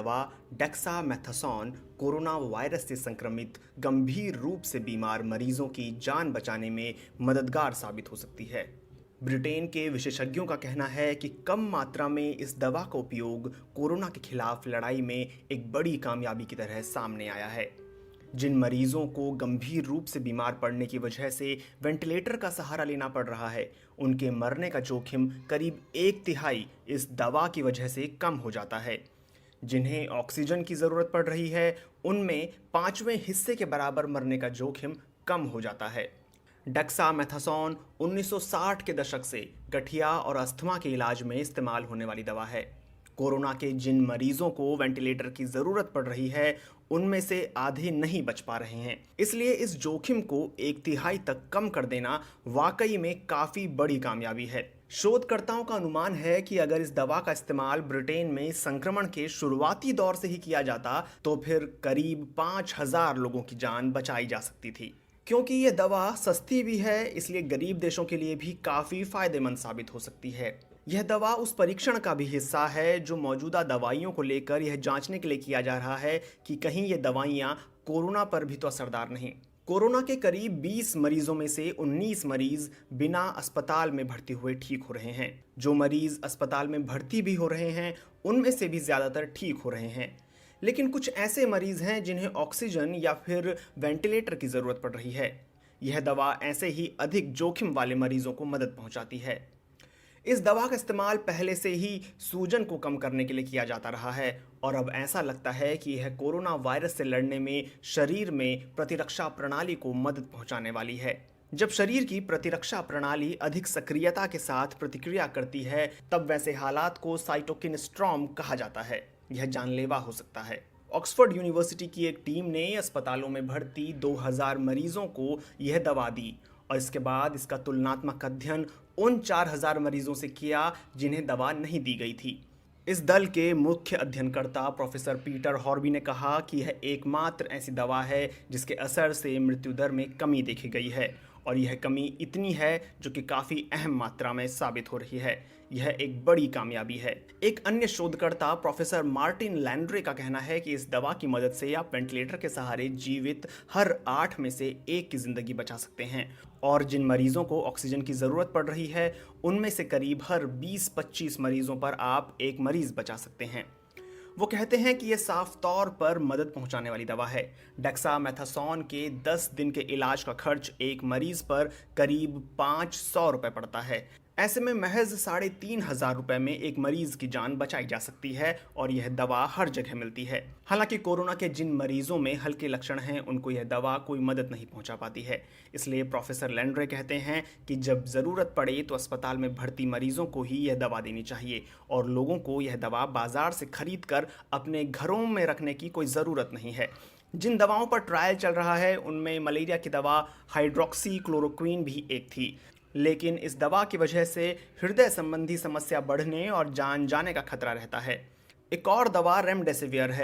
दवा dexamethasone corona virus से संक्रमित गंभीर रूप से बीमार मरीजों की जान बचाने में मददगार साबित हो सकती है। ब्रिटेन के विशेषज्ञों का कहना है कि कम मात्रा में इस दवा का उपयोग कोरोना के खिलाफ लड़ाई में एक बड़ी कामयाबी की तरह सामने आया है। जिन मरीजों को गंभीर रूप से बीमार पड़ने की वजह से वेंटिलेटर का सहारा लेना पड़ रहा है, उनके मरने का जोखिम करीब 1/3 इस दवा की वजह से कम हो जाता है। जिन्हें ऑक्सीजन की ज़रूरत पड़ रही है, उनमें 5वें हिस्से के बराबर मरने का जोखिम कम हो जाता है। डेक्सामेथासोन 1960 के दशक से गठिया और अस्थमा के इलाज में इस्तेमाल होने वाली दवा है। कोरोना के जिन मरीजों को वेंटिलेटर की ज़रूरत पड़ रही है, उनमें से आधे नहीं बच पा रहे हैं। इसलिए इस जोखिम को 1/3 तक कम कर देना वाकई में काफ़ी बड़ी कामयाबी है। शोधकर्ताओं का अनुमान है कि अगर इस दवा का इस्तेमाल ब्रिटेन में संक्रमण के शुरुआती दौर से ही किया जाता, तो फिर करीब 5000 लोगों की जान बचाई जा सकती थी। क्योंकि ये दवा सस्ती भी है, इसलिए गरीब देशों के लिए भी काफ़ी फायदेमंद साबित हो सकती है। यह दवा उस परीक्षण का भी हिस्सा है जो मौजूदा दवाइयों को लेकर यह जांचने के लिए किया जा रहा है कि कहीं ये दवाइयाँ कोरोना पर भी तो असरदार नहीं। कोरोना के करीब 20 मरीजों में से 19 मरीज बिना अस्पताल में भर्ती हुए ठीक हो रहे हैं। जो मरीज अस्पताल में भर्ती भी हो रहे हैं, उनमें से भी ज़्यादातर ठीक हो रहे हैं। लेकिन कुछ ऐसे मरीज हैं जिन्हें ऑक्सीजन या फिर वेंटिलेटर की ज़रूरत पड़ रही है। यह दवा ऐसे ही अधिक जोखिम वाले मरीजों को मदद पहुंचाती है। इस दवा का इस्तेमाल पहले से ही सूजन को कम करने के लिए किया जाता रहा है और अब ऐसा लगता है कि यह कोरोना वायरस से लड़ने में शरीर में प्रतिरक्षा प्रणाली को मदद पहुंचाने वाली है। जब शरीर की प्रतिरक्षा प्रणाली अधिक सक्रियता के साथ प्रतिक्रिया करती है, तब वैसे हालात को साइटोकिन स्ट्रॉम कहा जाता है। यह जानलेवा हो सकता है। ऑक्सफोर्ड यूनिवर्सिटी की एक टीम ने अस्पतालों में भर्ती 2000 मरीजों को यह दवा दी और इसके बाद इसका तुलनात्मक अध्ययन उन 4000 मरीजों से किया जिन्हें दवा नहीं दी गई थी। इस दल के मुख्य अध्ययनकर्ता प्रोफेसर पीटर हॉर्बी ने कहा कि यह एकमात्र ऐसी दवा है जिसके असर से मृत्यु दर में कमी देखी गई है और यह कमी इतनी है जो कि काफ़ी अहम मात्रा में साबित हो रही है। यह एक बड़ी कामयाबी है। एक अन्य शोधकर्ता प्रोफेसर मार्टिन लैंड्रे का कहना है कि इस दवा की मदद से आप वेंटिलेटर के सहारे जीवित हर 8 में से 1 की ज़िंदगी बचा सकते हैं और जिन मरीजों को ऑक्सीजन की ज़रूरत पड़ रही है, उनमें से करीब हर 20-25 मरीजों पर आप एक मरीज़ बचा सकते हैं। वो कहते हैं कि यह साफ तौर पर मदद पहुंचाने वाली दवा है। डेक्सामेथासोन के 10 दिन के इलाज का खर्च एक मरीज पर करीब 500 रुपये पड़ता है। ऐसे में महज 3500 रुपये में एक मरीज की जान बचाई जा सकती है और यह दवा हर जगह मिलती है। हालांकि कोरोना के जिन मरीजों में हल्के लक्षण हैं, उनको यह दवा कोई मदद नहीं पहुंचा पाती है। इसलिए प्रोफेसर लैंड्रे कहते हैं कि जब ज़रूरत पड़े तो अस्पताल में भर्ती मरीजों को ही यह दवा देनी चाहिए और लोगों को यह दवा बाजार से खरीद कर अपने घरों में रखने की कोई ज़रूरत नहीं है। जिन दवाओं पर ट्रायल चल रहा है, उनमें मलेरिया की दवा हाइड्रोक्सी क्लोरोक्वीन भी एक थी, लेकिन इस दवा की वजह से हृदय संबंधी समस्या बढ़ने और जान जाने का खतरा रहता है। एक और दवा रेमडेसिविर है